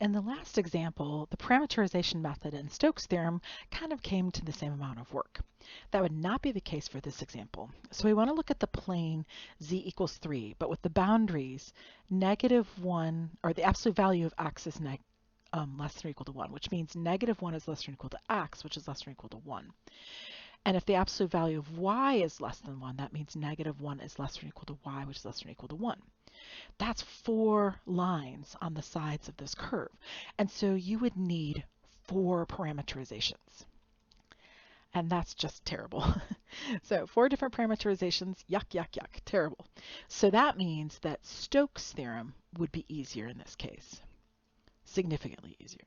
in the last example, the parameterization method and Stokes' theorem kind of came to the same amount of work. That would not be the case for this example. So we want to look at the plane z equals 3, but with the boundaries -1, or the absolute value of x is less than or equal to 1, which means -1 is less than or equal to x, which is less than or equal to 1. And if the absolute value of y is less than 1, that means -1 is less than or equal to y, which is less than or equal to 1. That's 4 lines on the sides of this curve. And so you would need 4 parameterizations. And that's just terrible. So 4 different parameterizations, yuck, yuck, yuck, terrible. So that means that Stokes' theorem would be easier in this case, significantly easier.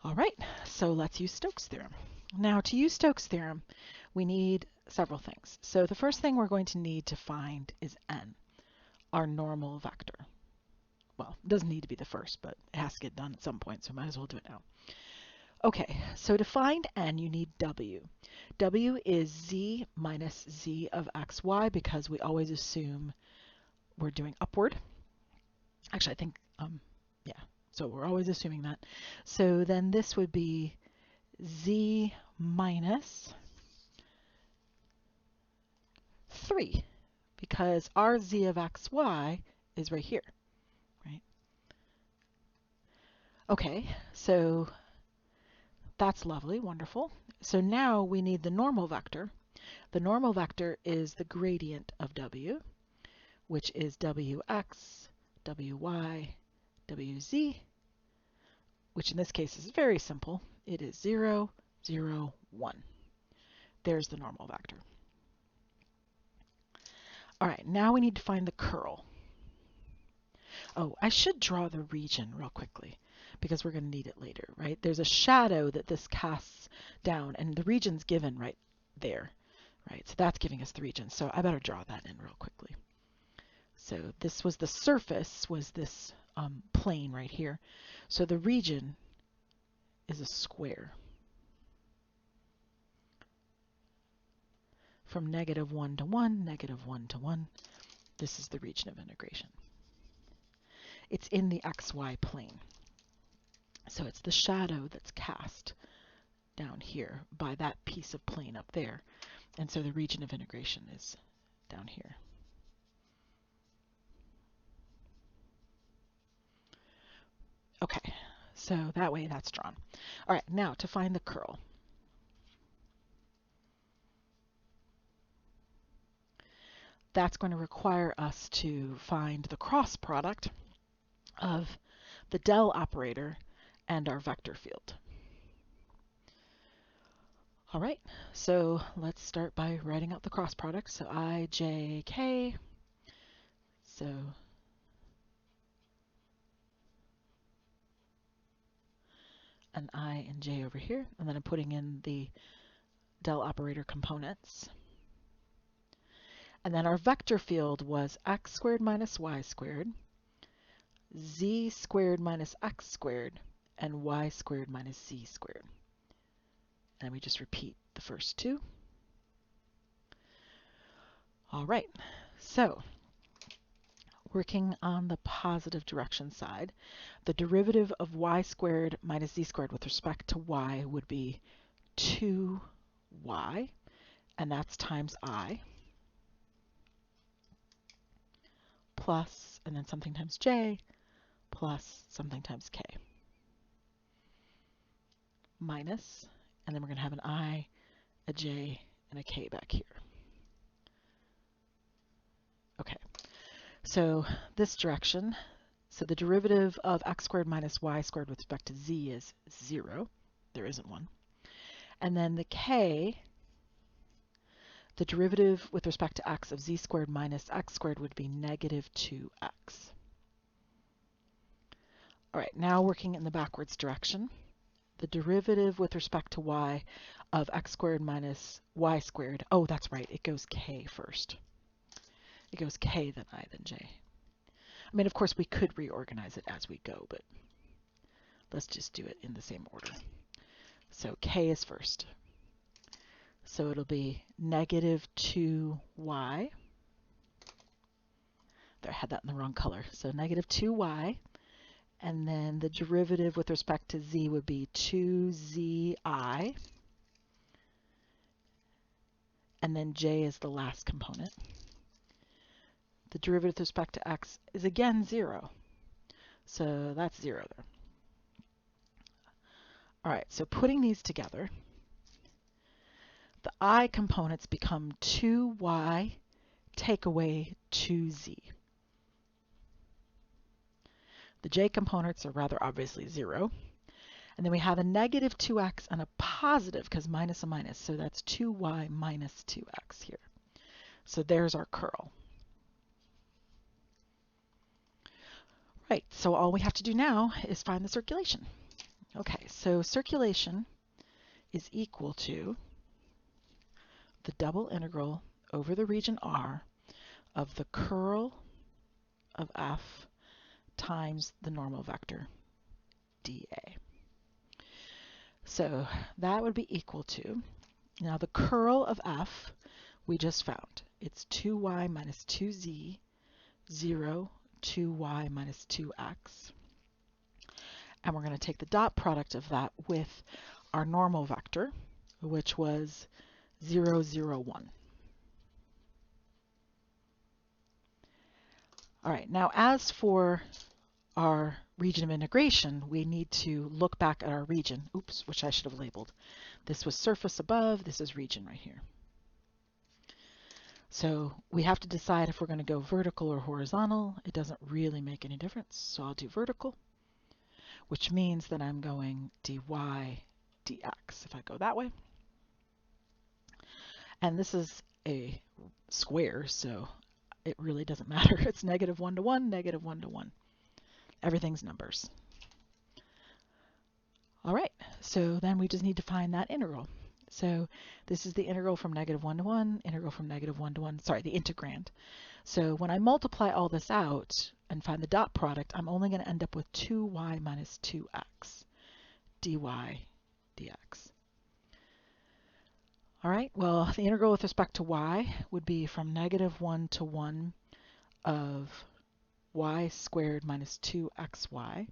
All right, so let's use Stokes' theorem. Now, to use Stokes' theorem, we need several things. So the first thing we're going to need to find is n, our normal vector. Well, it doesn't need to be the first, but it has to get done at some point, so I might as well do it now. Okay, so to find n, you need w. W is z minus z of xy, because we always assume we're doing upward. Actually, I think, yeah, so we're always assuming that. So then this would be z minus 3, because our z of xy is right here, right? Okay, so that's lovely, wonderful. So now we need the normal vector. The normal vector is the gradient of w, which is wx, wy, wz, which in this case is very simple. It is 0, 0, 1. There's the normal vector. All right, now we need to find the curl. Oh, I should draw the region real quickly, because we're going to need it later, right? There's a shadow that this casts down, and the region's given right there, right? So that's giving us the region. So I better draw that in real quickly. So this was the surface, was this plane right here. So the region is a square. From -1 to 1, -1 to 1, this is the region of integration. It's in the xy plane. So it's the shadow that's cast down here by that piece of plane up there. And so the region of integration is down here. Okay, so that way that's drawn. All right, now to find the curl. That's going to require us to find the cross product of the del operator and our vector field. All right, so let's start by writing out the cross product. So I, j, k. So an I and j over here, and then I'm putting in the del operator components. And then our vector field was x squared minus y squared, z squared minus x squared, and y squared minus z squared. And we just repeat the first two. All right, so working on the positive direction side, the derivative of y squared minus z squared with respect to y would be 2y, and that's times I, plus, and then something times j, plus something times k, minus, and then we're going to have an I, a j, and a k back here. Okay, so this direction, so the derivative of x squared minus y squared with respect to z is 0. There isn't one. And then the k, the derivative with respect to x of z squared minus x squared would be -2x. All right, now working in the backwards direction, the derivative with respect to y of x squared minus y squared, oh, that's right, it goes k first. It goes k, then I, then j. I mean, of course, we could reorganize it as we go, but let's just do it in the same order. So k is first. So it'll be -2y. There had that in the wrong color. So negative 2y, and then the derivative with respect to z would be 2zi, and then j is the last component. The derivative with respect to x is again 0. So that's 0 there. All right, so putting these together, the I components become 2y take away 2z. The j components are rather obviously 0. And then we have a negative 2x and a positive, because minus a minus, so that's 2y minus 2x here. So there's our curl. Right, so all we have to do now is find the circulation. Okay, so circulation is equal to the double integral over the region R of the curl of f times the normal vector dA. So that would be equal to, now the curl of f we just found. It's 2y minus 2z, 0, 2y minus 2x. And we're going to take the dot product of that with our normal vector, which was 0, 0, 1. All right, now as for our region of integration, we need to look back at our region, which I should have labeled. This was surface above, this is region right here. So we have to decide if we're going to go vertical or horizontal. It doesn't really make any difference, so I'll do vertical, which means that I'm going dy dx if I go that way. And this is a square, so it really doesn't matter. It's negative 1 to 1, negative 1 to 1. Everything's numbers. All right, so then we just need to find that integral. So this is the integral from negative 1 to 1, integral from negative 1 to 1, sorry, the integrand. So when I multiply all this out and find the dot product, I'm only going to end up with 2y minus 2x dy dx. All right, well, the integral with respect to y would be from negative 1 to 1 of y squared minus 2xy.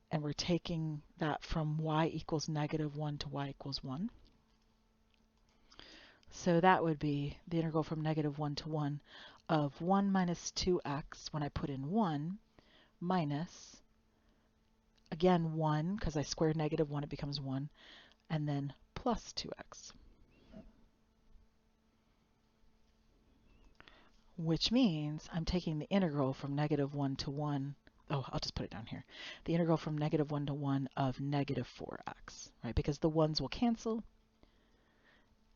And we're taking that from y equals negative 1 to y equals 1. So that would be the integral from negative 1 to 1 of 1 minus 2x when I put in 1 minus, again 1, because I squared negative 1, it becomes 1, and then plus 2x. Which means I'm taking the integral from negative 1 to 1. Oh, I'll just put it down here. The integral from negative 1 to 1 of negative 4x, right? Because the 1's will cancel.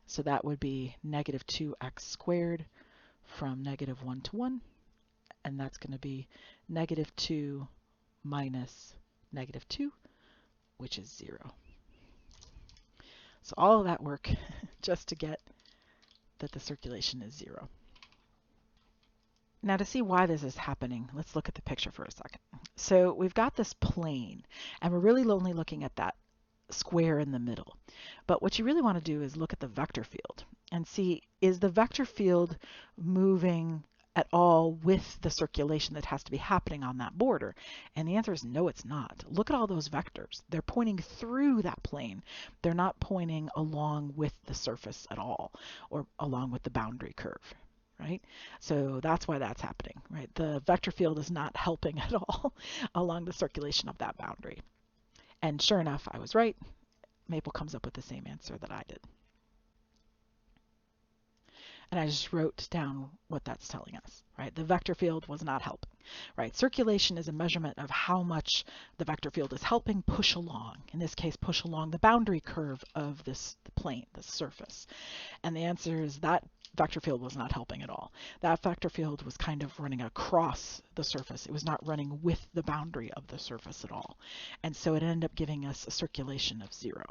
So that would be negative 2x squared from negative 1 to 1. And that's going to be negative 2 minus negative 2, which is 0. So all of that work just to get that the circulation is 0. Now to see why this is happening, let's look at the picture for a second. So we've got this plane, and we're really only looking at that square in the middle. But what you really want to do is look at the vector field and see, is the vector field moving at all with the circulation that has to be happening on that border? And the answer is no, it's not. Look at all those vectors. They're pointing through that plane. They're not pointing along with the surface at all, or along with the boundary curve. Right? So that's why that's happening, right? The vector field is not helping at all along the circulation of that boundary. And sure enough, I was right. Maple comes up with the same answer that I did. And I just wrote down what that's telling us, right? The vector field was not helping, right? Circulation is a measurement of how much the vector field is helping push along. In this case, push along the boundary curve of this plane, the surface. And the answer is that vector field was not helping at all. That vector field was kind of running across the surface. It was not running with the boundary of the surface at all. And so it ended up giving us a circulation of 0.